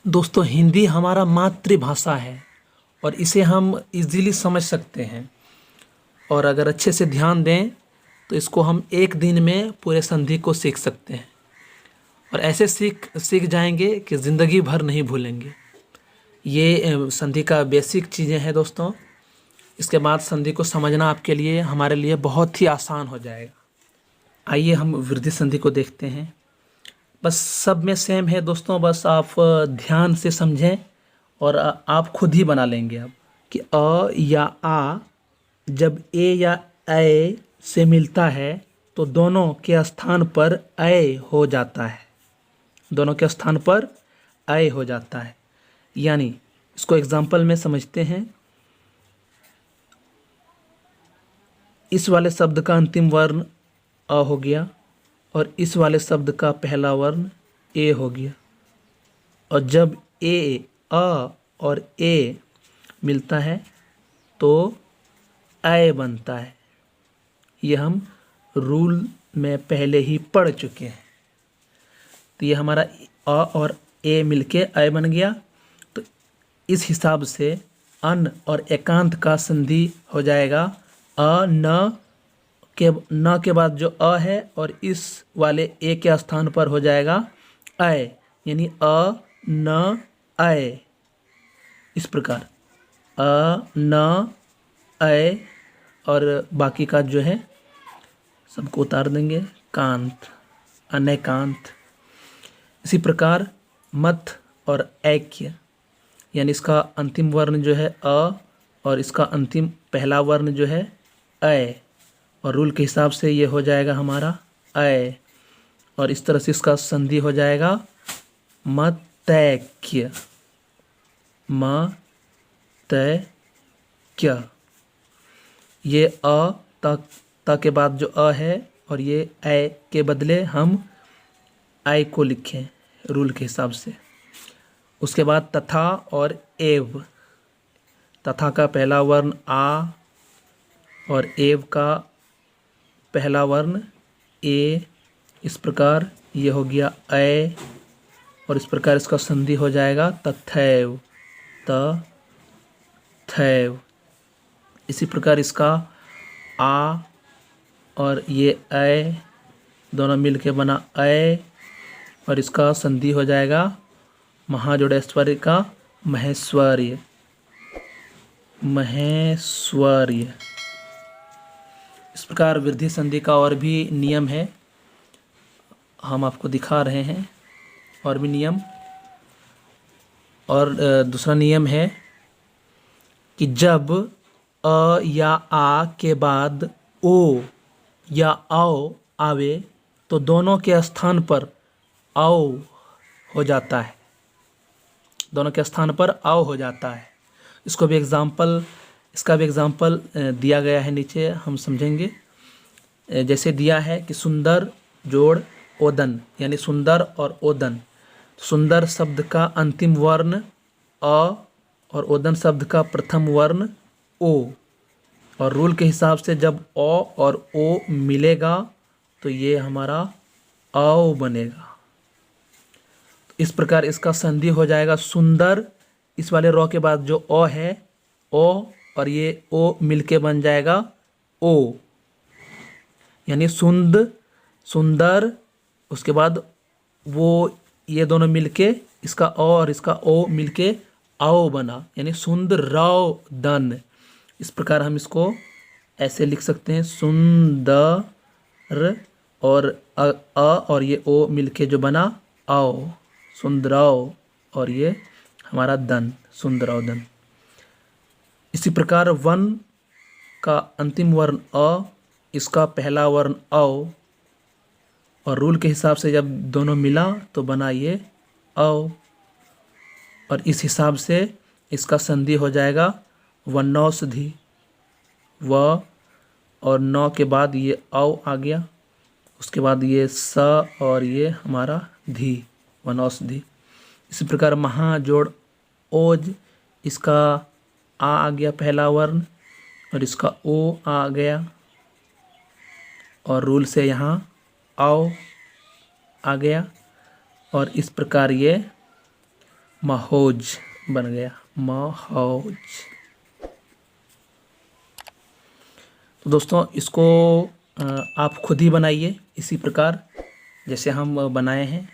दोस्तों, हिंदी हमारा मातृभाषा है और इसे हम इजीली समझ सकते हैं। और अगर अच्छे से ध्यान दें तो इसको हम एक दिन में पूरे संधि को सीख सकते हैं और ऐसे सीख सीख जाएंगे कि ज़िंदगी भर नहीं भूलेंगे। ये संधि का बेसिक चीज़ें हैं दोस्तों। इसके बाद संधि को समझना आपके लिए हमारे लिए बहुत ही आसान हो जाएगा। आइए हम वृद्धि संधि को देखते हैं। बस सब में सेम है दोस्तों, बस आप ध्यान से समझें और आप खुद ही बना लेंगे अब कि अ या आ जब ए या ऐ से मिलता है तो दोनों के स्थान पर ऐ हो जाता है। दोनों के स्थान पर ऐ हो जाता है। यानी इसको एग्जाम्पल में समझते हैं। इस वाले शब्द का अंतिम वर्ण अ हो गया और इस वाले शब्द का पहला वर्ण ए हो गया। और जब ए अ और ए मिलता है तो ऐ बनता है। ये हम रूल में पहले ही पढ़ चुके हैं। तो ये हमारा अ और ए मिलके ऐ बन गया। तो इस हिसाब से अन और एकांत का संधि हो जाएगा अ न के बाद जो अ है और इस वाले ए के स्थान पर हो जाएगा ऐ, यानी अ न ऐ। इस प्रकार अ न ऐ और बाकी का जो है सबको उतार देंगे कांत, अनैकांत। इसी प्रकार मथ और ऐक्य, यानी इसका अंतिम वर्ण जो है अ और इसका अंतिम पहला वर्ण जो है ऐ, और रूल के हिसाब से ये हो जाएगा हमारा ऐ। और इस तरह से इसका संधि हो जाएगा मतैक्य, मतैक्य। ये अ त के बाद जो अ है और ये ऐ के बदले हम ऐ को लिखें रूल के हिसाब से। उसके बाद तथा और एव। तथा का पहला वर्ण आ और एव का पहला वर्ण ए। इस प्रकार ये हो गया ऐ और इस प्रकार इसका संधि हो जाएगा तथैव, तथैव। इसी प्रकार इसका आ और ये ऐ दोनों मिलके बना ऐ और इसका संधि हो जाएगा महाजोड़ेश्वरी का महेश्वर्य, महेश्वर्य। इस प्रकार वृद्धि संधि का और भी नियम है, हम आपको दिखा रहे हैं और भी नियम। और दूसरा नियम है कि जब अ या आ के बाद ओ या औ आवे तो दोनों के स्थान पर औ हो जाता है। दोनों के स्थान पर औ हो जाता है। इसका भी एग्जाम्पल दिया गया है नीचे, हम समझेंगे। जैसे दिया है कि सुंदर जोड़ ओदन, यानी सुंदर और ओदन। सुंदर शब्द का अंतिम वर्ण अ और ओदन शब्द का प्रथम वर्ण ओ। और रूल के हिसाब से जब अ और ओ मिलेगा तो ये हमारा औ बनेगा। इस प्रकार इसका संधि हो जाएगा सुंदर। इस वाले रॉ के बाद जो अ है ओ और ये ओ मिलके बन जाएगा ओ, यानी सुंदर। उसके बाद वो ये दोनों मिलके इसका अ और इसका ओ मिलके आओ बना, यानी सुंदराव दन। इस प्रकार हम इसको ऐसे लिख सकते हैं सुंदर और अ और ये ओ मिलके जो बना आओ, सुंदराव, और ये हमारा दन, सुंदराव दन। इसी प्रकार वन का अंतिम वर्ण अ, इसका पहला वर्ण औ, और रूल के हिसाब से जब दोनों मिला तो बना ये औ। और इस हिसाब से इसका संधि हो जाएगा वनौषधि, व और नौ के बाद ये औ आ गया। उसके बाद ये स और ये हमारा धी, वनौषधि। इसी प्रकार महाजोड़ ओज, इसका आ गया पहला वर्ण और इसका ओ आ गया, और रूल से यहाँ औ आ गया। और इस प्रकार ये महौज बन गया, महौज। तो दोस्तों इसको आप खुद ही बनाइए इसी प्रकार जैसे हम बनाए हैं।